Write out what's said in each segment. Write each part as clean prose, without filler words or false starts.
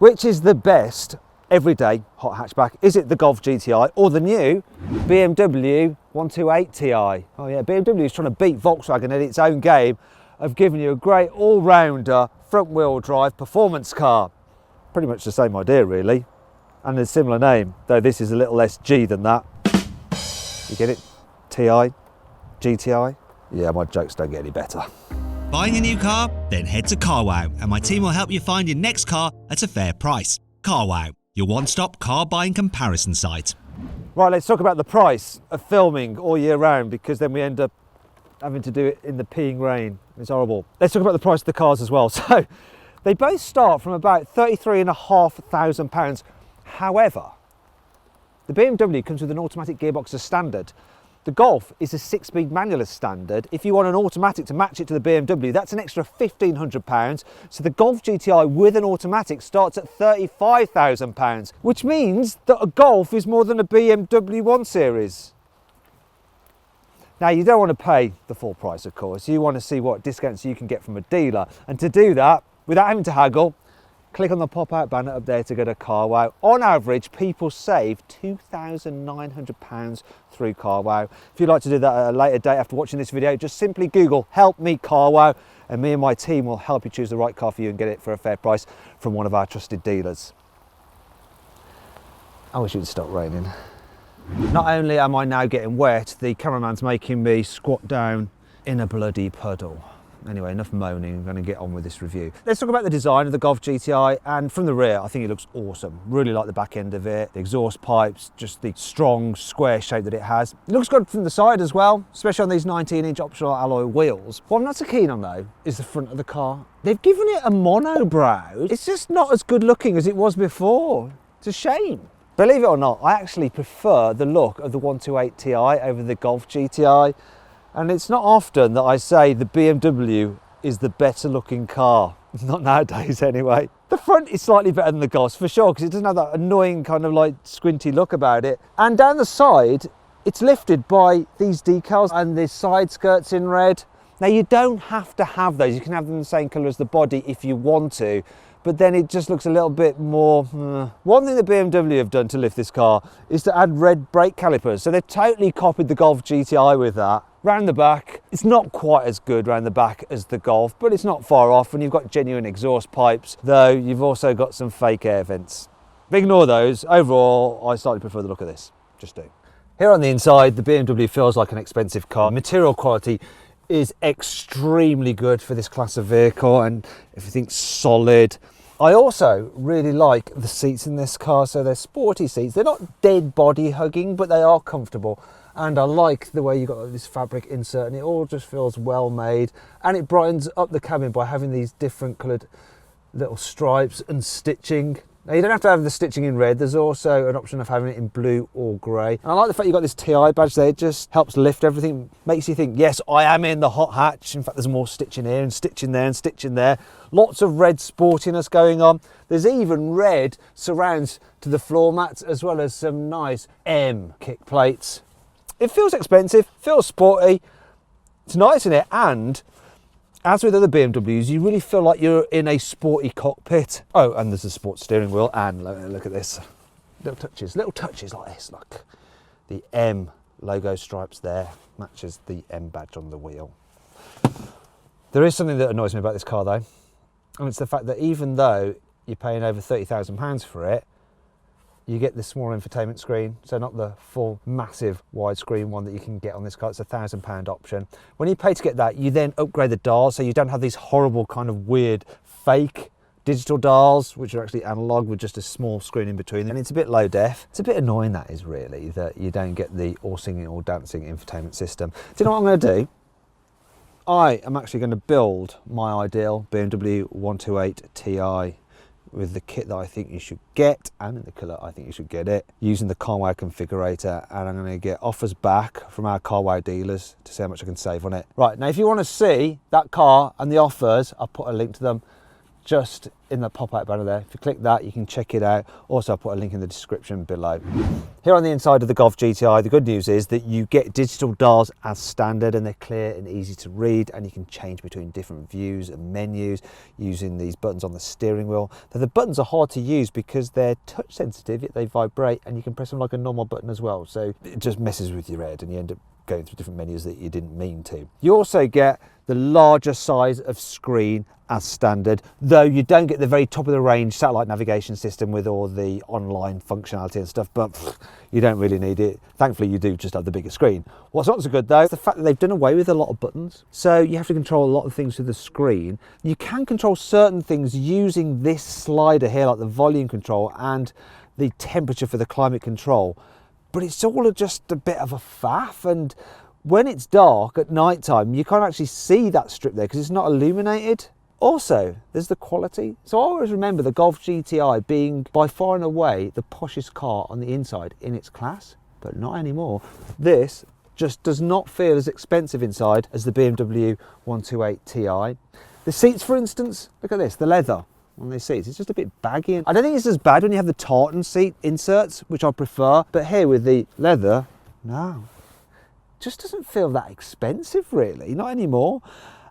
Which is the best everyday hot hatchback? Is it the Golf GTI or the new BMW 128 Ti? Oh yeah, BMW is trying to beat Volkswagen at its own game of giving you a great all-rounder front-wheel drive performance car. Pretty much the same idea really, and a similar name, though this is a little less G than that. You get it? TI? GTI? Yeah, my jokes don't get any better. Buying a new car? Then head to CarWow and my team will help you find your next car at a fair price. CarWow, your one-stop car buying comparison site. Right, let's talk about the price of filming all year round, because then we end up having to do it in the peeing rain. It's horrible. Let's talk about the price of the cars as well. So they both start from about £33,500. However, the BMW comes with an automatic gearbox as standard. The Golf is a 6-speed manual as standard. If you want an automatic to match it to the BMW, that's an extra £1,500. So the Golf GTI with an automatic starts at £35,000, which means that a Golf is more than a BMW 1 Series. Now, you don't want to pay the full price, of course. You want to see what discounts you can get from a dealer. And to do that, without having to haggle, click on the pop-out banner up there to go to CarWow. On average, people save £2,900 through CarWow. If you'd like to do that at a later date after watching this video, just simply Google "Help Me CarWow" and me and my team will help you choose the right car for you and get it for a fair price from one of our trusted dealers. I wish it would stop raining. Not only am I now getting wet, the cameraman's making me squat down in a bloody puddle. Anyway, enough moaning, I'm going to get on with this review. Let's talk about the design of the Golf GTI, and from the rear, I think it looks awesome. Really like the back end of it, the exhaust pipes, just the strong square shape that it has. It looks good from the side as well, especially on these 19-inch optional alloy wheels. What I'm not so keen on though is the front of the car. They've given it a monobrow. It's just not as good looking as it was before. It's a shame. Believe it or not, I actually prefer the look of the 128 Ti over the Golf GTI. And it's not often that I say the BMW is the better looking car. Not nowadays anyway. The front is slightly better than the Golf for sure, because it doesn't have that annoying kind of like squinty look about it. And down the side, it's lifted by these decals and the side skirts in red. Now you don't have to have those. You can have them the same colour as the body if you want to, but then it just looks a little bit more... One thing that BMW have done to lift this car is to add red brake calipers. So they've totally copied the Golf GTI with that. Round the back, it's not quite as good round the back as the Golf, but it's not far off, and you've got genuine exhaust pipes, though you've also got some fake air vents. But ignore those. Overall, I slightly prefer the look of this. Just do. Here on the inside, the BMW feels like an expensive car. Material quality is extremely good for this class of vehicle, and everything's solid. I also really like the seats in this car. So they're sporty seats. They're not dead body hugging, but they are comfortable. And I like the way you've got this fabric insert, and it all just feels well made, and it brightens up the cabin by having these different coloured little stripes and stitching. Now you don't have to have the stitching in red, there's also an option of having it in blue or grey. And I like the fact you've got this TI badge there. It just helps lift everything, makes you think, yes, I am in the hot hatch. In fact, there's more stitching here and stitching there and stitching there. Lots of red sportiness going on. There's even red surrounds to the floor mats, as well as some nice M kick plates. It feels expensive, feels sporty, it's nice in it, and as with other BMWs, you really feel like you're in a sporty cockpit. Oh, and there's a sports steering wheel, and look at this. Little touches like this, look. The M logo stripes there, matches the M badge on the wheel. There is something that annoys me about this car though, and it's the fact that even though you're paying over £30,000 for it, you get this small infotainment screen, so not the full massive widescreen one that you can get on this car. It's a £1,000 option. When you pay to get that, you then upgrade the dials, so you don't have these horrible kind of weird fake digital dials, which are actually analog with just a small screen in between, and it's a bit low def. It's a bit annoying, that is, really, that you don't get the all singing all dancing infotainment system. Do you know what I'm going to do? I am actually going to build my ideal BMW 128 Ti with the kit that I think you should get, and in the colour I think you should get it, using the CarWow configurator, and I'm going to get offers back from our CarWow dealers to see how much I can save on it. Right, now if you want to see that car and the offers, I'll put a link to them just in the pop-out banner there. If you click that, you can check it out. Also, I'll put a link in the description below. Here on the inside of the Golf GTI, the good news is that you get digital dials as standard, and they're clear and easy to read, and you can change between different views and menus using these buttons on the steering wheel. Now, the buttons are hard to use because they're touch sensitive, yet they vibrate, and you can press them like a normal button as well. So it just messes with your head and you end up going through different menus that you didn't mean to. You also get the larger size of screen as standard, though you don't get the very top of the range satellite navigation system with all the online functionality and stuff, but you don't really need it. Thankfully, you do just have the bigger screen. What's not so good though is the fact that they've done away with a lot of buttons. So you have to control a lot of things through the screen. You can control certain things using this slider here, like the volume control and the temperature for the climate control, but it's all just a bit of a faff, and when it's dark at night time, you can't actually see that strip there because it's not illuminated. Also, there's the quality. So I always remember the Golf GTI being by far and away the poshest car on the inside in its class, but not anymore. This just does not feel as expensive inside as the BMW 128 Ti. The seats, for instance, look at this, the leather on these seats, it's just a bit baggy. I don't think it's as bad when you have the tartan seat inserts, which I prefer, but here with the leather, no. Just doesn't feel that expensive really, not anymore.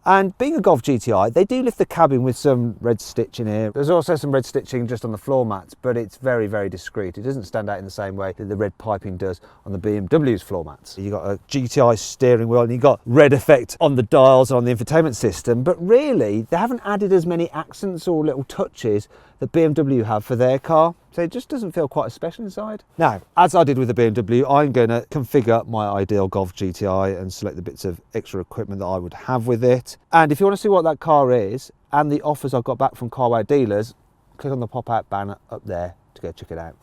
And being a Golf GTI, they do lift the cabin with some red stitch in here. There's also some red stitching just on the floor mats, but it's very, very discreet. It doesn't stand out in the same way that the red piping does on the BMW's floor mats. You've got a GTI steering wheel and you've got red effect on the dials and on the infotainment system, but really they haven't added as many accents or little touches that BMW have for their car. So it just doesn't feel quite as special inside. Now, as I did with the BMW, I'm going to configure my ideal Golf GTI and select the bits of extra equipment that I would have with it. And if you want to see what that car is and the offers I've got back from carwow dealers, click on the pop-out banner up there to go check it out.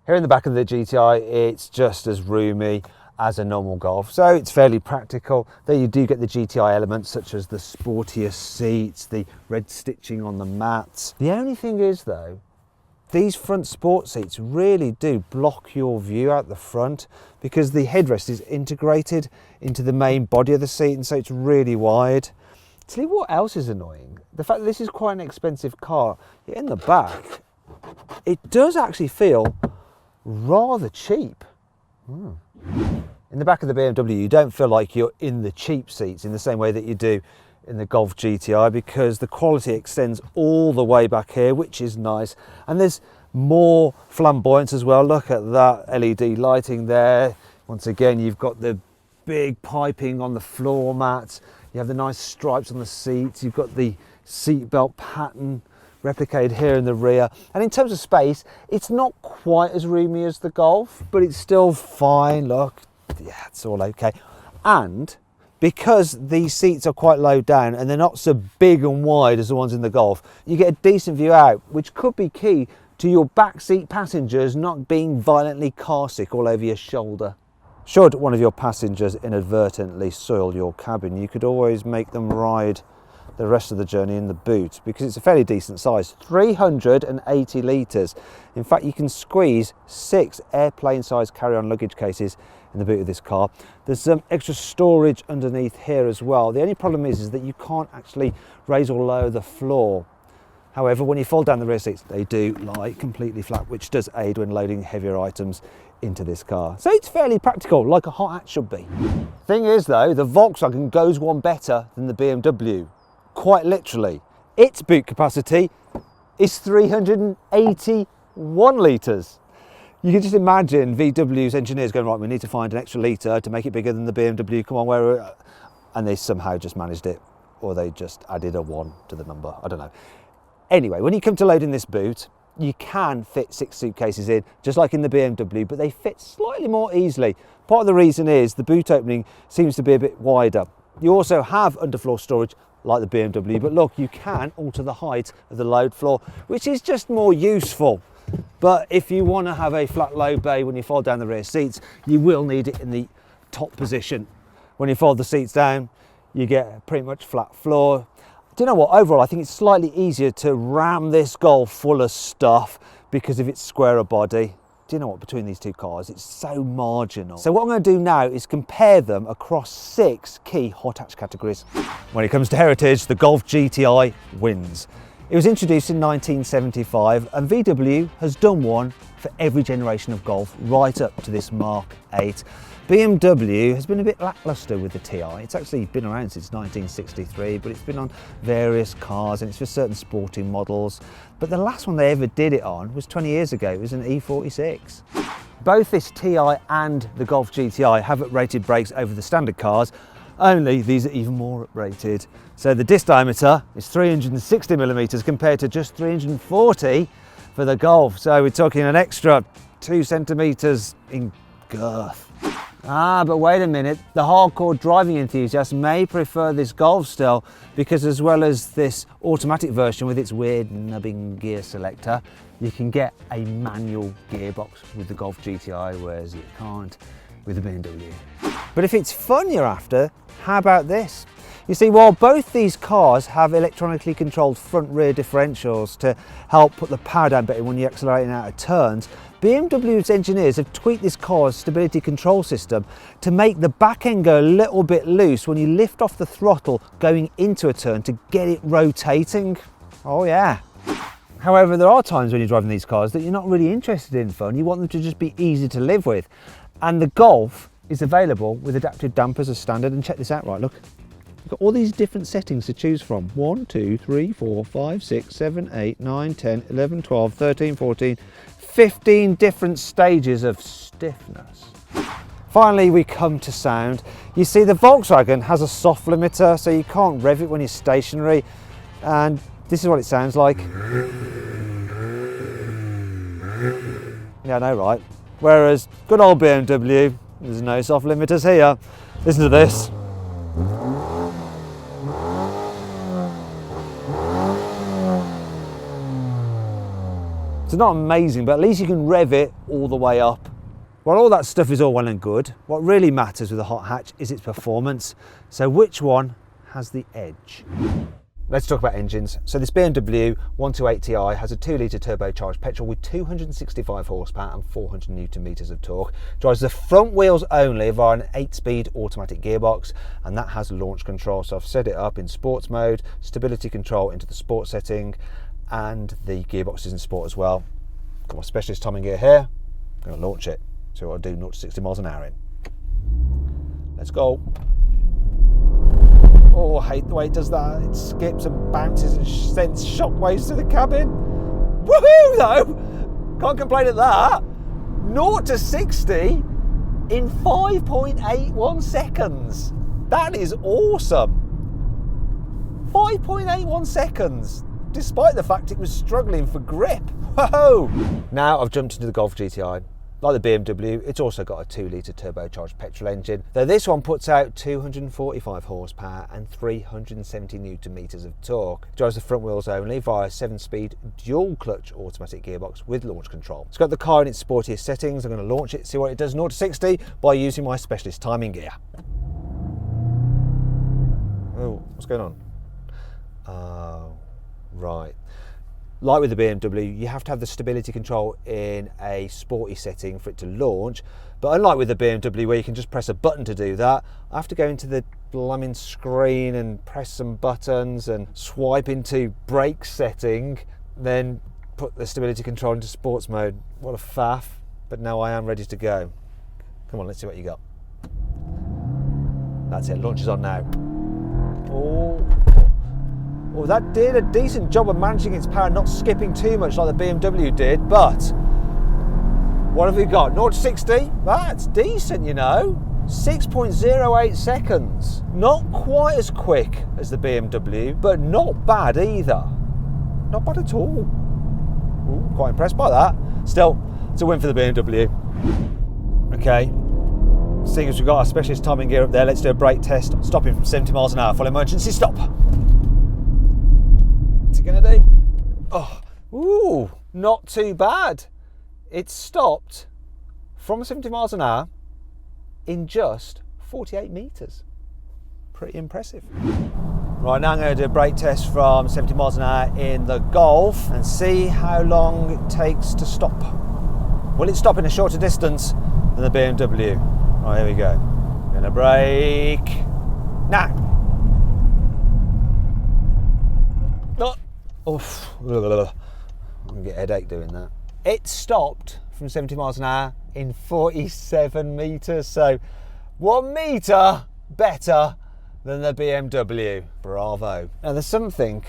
Here in the back of the GTI, it's just as roomy as a normal Golf, so it's fairly practical. Though you do get the GTI elements such as the sportier seats, the red stitching on the mats. The only thing is though, these front sport seats really do block your view out the front because the headrest is integrated into the main body of the seat, and so it's really wide. Tell you what else is annoying, the fact that this is quite an expensive car, yet in the back it does actually feel rather cheap. In the back of the BMW, you don't feel like you're in the cheap seats in the same way that you do in the Golf GTI, because the quality extends all the way back here, which is nice. And there's more flamboyance as well. Look at that LED lighting there. Once again, you've got the big piping on the floor mats. You have the nice stripes on the seats. You've got the seat belt pattern replicated here in the rear. And in terms of space, it's not quite as roomy as the Golf, but it's still fine. Look, yeah, it's all okay. And because these seats are quite low down and they're not so big and wide as the ones in the Golf, you get a decent view out, which could be key to your backseat passengers not being violently car sick all over your shoulder. Should one of your passengers inadvertently soil your cabin, you could always make them ride the rest of the journey in the boot, because it's a fairly decent size, 380 litres. In fact, you can squeeze 6 airplane-sized carry-on luggage cases in the boot of this car. There's some extra storage underneath here as well. The only problem is that you can't actually raise or lower the floor. However, when you fold down the rear seats, they do lie completely flat, which does aid when loading heavier items into this car. So it's fairly practical, like a hot hatch should be. Thing is though, the Volkswagen goes one better than the BMW. Quite literally. Its boot capacity is 381 litres. You can just imagine VW's engineers going, right, we need to find an extra litre to make it bigger than the BMW, come on, where? And they somehow just managed it, or they just added a 1 to the number, I don't know. Anyway, when you come to loading this boot, you can fit 6 suitcases in, just like in the BMW, but they fit slightly more easily. Part of the reason is the boot opening seems to be a bit wider. You also have underfloor storage like the BMW, but look, you can alter the height of the load floor, which is just more useful. But if you want to have a flat load bay when you fold down the rear seats, you will need it in the top position. When you fold the seats down, you get pretty much flat floor. Do you know what, overall I think it's slightly easier to ram this Golf full of stuff because of its squarer body. Do you know what, between these two cars, it's so marginal. So what I'm going to do now is compare them across 6 key hot hatch categories. When it comes to heritage, the Golf GTI wins. It was introduced in 1975 and VW has done one for every generation of Golf right up to this Mark 8. BMW has been a bit lacklustre with the TI. It's actually been around since 1963, but it's been on various cars and it's for certain sporting models. But the last one they ever did it on was 20 years ago. It was an E46. Both this TI and the Golf GTI have uprated brakes over the standard cars, only these are even more uprated. So the disc diameter is 360mm compared to just 340 for the Golf. So we're talking an extra 2 centimetres in girth. But wait a minute, the hardcore driving enthusiasts may prefer this Golf still because as well as this automatic version with its weird nubbing gear selector, you can get a manual gearbox with the Golf GTI, whereas you can't with the BMW. But if it's fun you're after, how about this? You see, while both these cars have electronically controlled front-rear differentials to help put the power down better when you're accelerating out of turns, BMW's engineers have tweaked this car's stability control system to make the back end go a little bit loose when you lift off the throttle going into a turn to get it rotating. Oh yeah. However, there are times when you're driving these cars that you're not really interested in fun, you want them to just be easy to live with. And the Golf is available with adaptive dampers as standard, and check this out, right, look. You've got all these different settings to choose from. 1, 2, 3, 4, 5, 6, 7, 8, 9, 10, 11, 12, 13, 14, 15 different stages of stiffness. Finally, we come to sound. You see, the Volkswagen has a soft limiter, so you can't rev it when you're stationary. And this is what it sounds like. Yeah, I know, right? Whereas good old BMW, there's no soft limiters here. Listen to this. It's not amazing, but at least you can rev it all the way up. While all that stuff is all well and good, what really matters with a hot hatch is its performance. So which one has the edge? Let's talk about engines. So this BMW 128 Ti has a 2-litre turbocharged petrol with 265 horsepower and 400 newton meters of torque. Drives the front wheels only via an 8-speed automatic gearbox, and that has launch control. So I've set it up in sports mode, stability control into the sport setting, and the gearbox is in sport as well. Got my specialist timing gear here. I'm going to launch it. So I'll do 0 to 60 miles an hour in. Let's go. Oh, I hate the way it does that. It skips and bounces and sends shockwaves to the cabin. Woohoo though! Can't complain at that. 0 to 60 in 5.81 seconds. That is awesome. 5.81 seconds, despite the fact it was struggling for grip. Whoa! Now I've jumped into the Golf GTI. Like the BMW, it's also got a 2-litre turbocharged petrol engine, though this one puts out 245 horsepower and 370 newton meters of torque. It drives the front wheels only via a 7-speed dual clutch automatic gearbox with launch control. It's got the car in its sportiest settings. I'm going to launch it, see what it does 0 to 60 by using my specialist timing gear. Oh, what's going on? Oh, right. Like with the BMW, you have to have the stability control in a sporty setting for it to launch. But unlike with the BMW, where you can just press a button to do that, I have to go into the blooming screen and press some buttons and swipe into brake setting, then put the stability control into sports mode. What a faff. But now I am ready to go. Come on, let's see what you got. That's it, launch is on now. Oh, that did a decent job of managing its power, not skipping too much like the BMW did, but what have we got? 0 to 60? That's decent, you know. 6.08 seconds. Not quite as quick as the BMW, but not bad either. Not bad at all. Ooh, quite impressed by that. Still, it's a win for the BMW. Okay, seeing as we've got our specialist timing gear up there, let's do a brake test. Stopping from 70 miles an hour, full emergency stop. What's it gonna do? Oh, ooh, not too bad. It stopped from 70 miles an hour in just 48 meters. Pretty impressive. Right, now I'm going to do a brake test from 70 miles an hour in the Golf and see how long it takes to stop. Will it stop in a shorter distance than the BMW? Right, here we go. Gonna brake now. Oh, Oof, I'm gonna get a headache doing that. It stopped from 70 miles an hour in 47 metres, so 1 metre better than the BMW. Bravo. Now there's something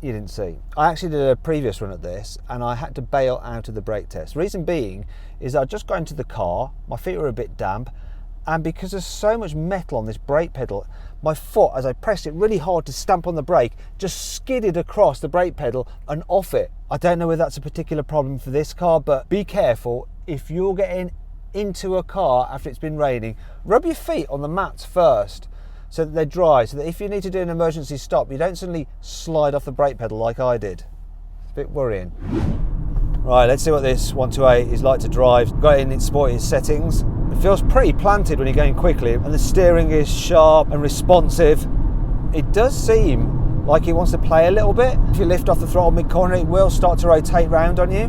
you didn't see. I actually did a previous run at this and I had to bail out of the brake test. Reason being is I'd just got into the car, my feet were a bit damp, and because there's so much metal on this brake pedal, my foot, as I pressed it really hard to stamp on the brake, just skidded across the brake pedal and off it. I don't know whether that's a particular problem for this car, but be careful if you're getting into a car after it's been raining. Rub your feet on the mats first so that they're dry, so that if you need to do an emergency stop, you don't suddenly slide off the brake pedal like I did. It's a bit worrying. Right, let's see what this 128 is like to drive. Got it in its sporty settings. It feels pretty planted when you're going quickly, and the steering is sharp and responsive. It does seem like it wants to play a little bit. If you lift off the throttle mid-corner, it will start to rotate round on you.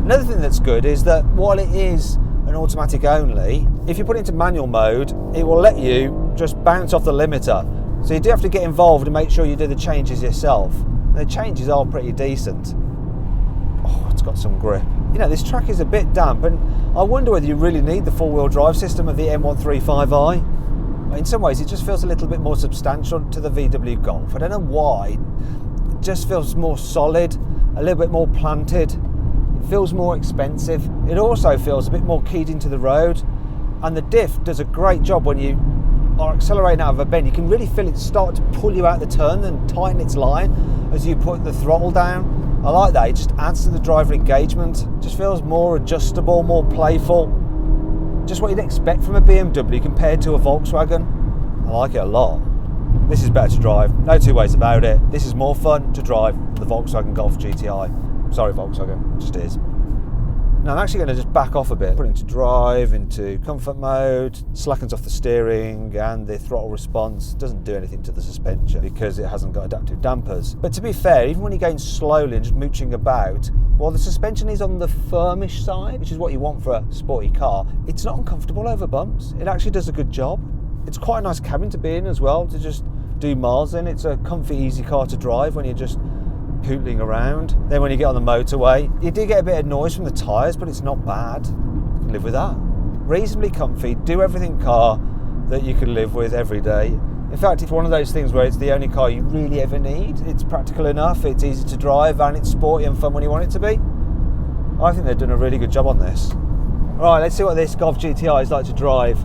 Another thing that's good is that while it is an automatic only, if you put it into manual mode, it will let you just bounce off the limiter. So you do have to get involved and make sure you do the changes yourself. And the changes are pretty decent. Oh, it's got some grip. You know, this track is a bit damp, and I wonder whether you really need the four-wheel drive system of the M135i. In some ways, it just feels a little bit more substantial to the VW Golf. I don't know why. It just feels more solid, a little bit more planted. It feels more expensive. It also feels a bit more keyed into the road, and the diff does a great job when you are accelerating out of a bend. You can really feel it start to pull you out the turn and tighten its line as you put the throttle down. I like that. It just adds to the driver engagement. It just feels more adjustable, more playful. Just what you'd expect from a BMW compared to a Volkswagen. I like it a lot. This is better to drive, no two ways about it. This is more fun to drive than the Volkswagen Golf GTI. Sorry Volkswagen, it just is. Now I'm actually going to just back off a bit, put it into drive, into comfort mode, slackens off the steering, and the throttle response doesn't do anything to the suspension because it hasn't got adaptive dampers. But to be fair, even when you're going slowly and just mooching about, while the suspension is on the firmish side, which is what you want for a sporty car, it's not uncomfortable over bumps. It actually does a good job. It's quite a nice cabin to be in as well, to just do miles in. It's a comfy, easy car to drive when you're just pootling around. Then when you get on the motorway, you do get a bit of noise from the tyres, but it's not bad. You can live with that. Reasonably comfy, do everything car that you can live with every day. In fact, it's one of those things where it's the only car you really ever need. It's practical enough, it's easy to drive, and it's sporty and fun when you want it to be. I think they've done a really good job on this. Right, let's see what this Golf GTI is like to drive.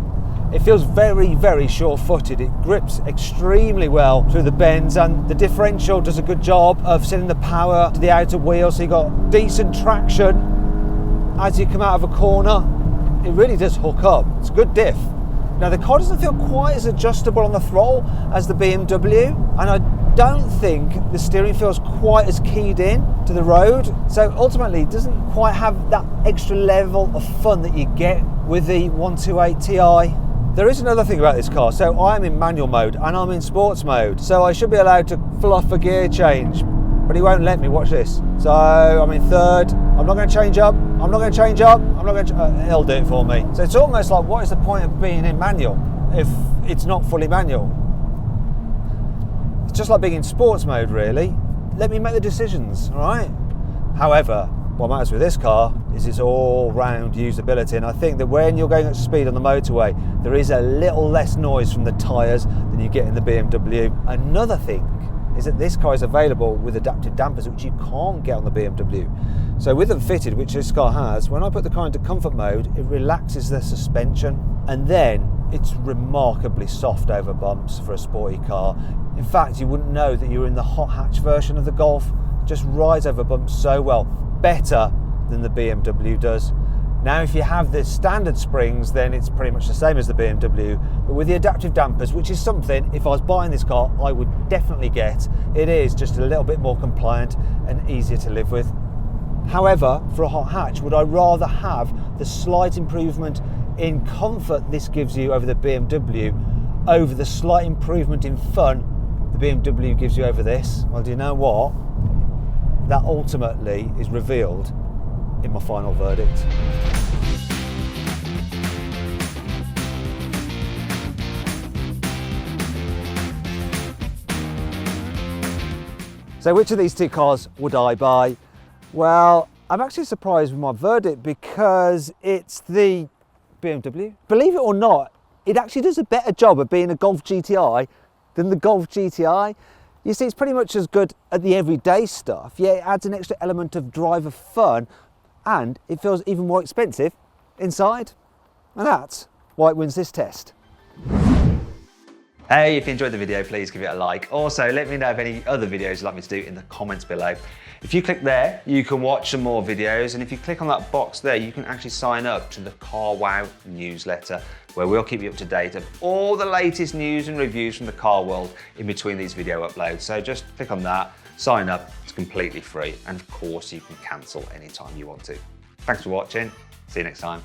It feels very, very sure-footed. It grips extremely well through the bends, and the differential does a good job of sending the power to the outer wheel, so you've got decent traction as you come out of a corner. It really does hook up. It's a good diff. Now the car doesn't feel quite as adjustable on the throttle as the BMW, and I don't think the steering feels quite as keyed in to the road. So ultimately it doesn't quite have that extra level of fun that you get with the 128 Ti. There is another thing about this car. So I'm in manual mode and I'm in sports mode. So I should be allowed to fluff a gear change, but he won't let me. Watch this. So I'm in third. I'm not going to change up. I'm not going to change up. I'm not going to. He'll do it for me. So it's almost like, what is the point of being in manual if it's not fully manual? It's just like being in sports mode, really. Let me make the decisions, all right? However, what matters with this car is its all-round usability, and I think that when you're going at speed on the motorway, there is a little less noise from the tyres than you get in the BMW. Another thing is that this car is available with adaptive dampers, which you can't get on the BMW. So with them fitted, which this car has, when I put the car into comfort mode, it relaxes the suspension, and then it's remarkably soft over bumps for a sporty car. In fact, you wouldn't know that you're in the hot hatch version of the Golf. It just rides over bumps so well, better than the BMW does. Now, if you have the standard springs, then it's pretty much the same as the BMW, but with the adaptive dampers, which is something, if I was buying this car, I would definitely get. It is just a little bit more compliant and easier to live with. However, for a hot hatch, would I rather have the slight improvement in comfort this gives you over the BMW over the slight improvement in fun the BMW gives you over this? Well, do you know what? That ultimately is revealed in my final verdict. So which of these two cars would I buy? Well, I'm actually surprised with my verdict because it's the BMW. Believe it or not, it actually does a better job of being a Golf GTI than the Golf GTI. You see, it's pretty much as good at the everyday stuff, yet it adds an extra element of driver fun, and it feels even more expensive inside. And that's why it wins this test. Hey, if you enjoyed the video, please give it a like. Also, let me know of any other videos you'd like me to do in the comments below. If you click there, you can watch some more videos, and if you click on that box there, you can actually sign up to the CarWow newsletter, where we'll keep you up to date of all the latest news and reviews from the car world in between these video uploads. So just click on that, sign up, it's completely free, and of course you can cancel anytime you want to. Thanks for watching, see you next time.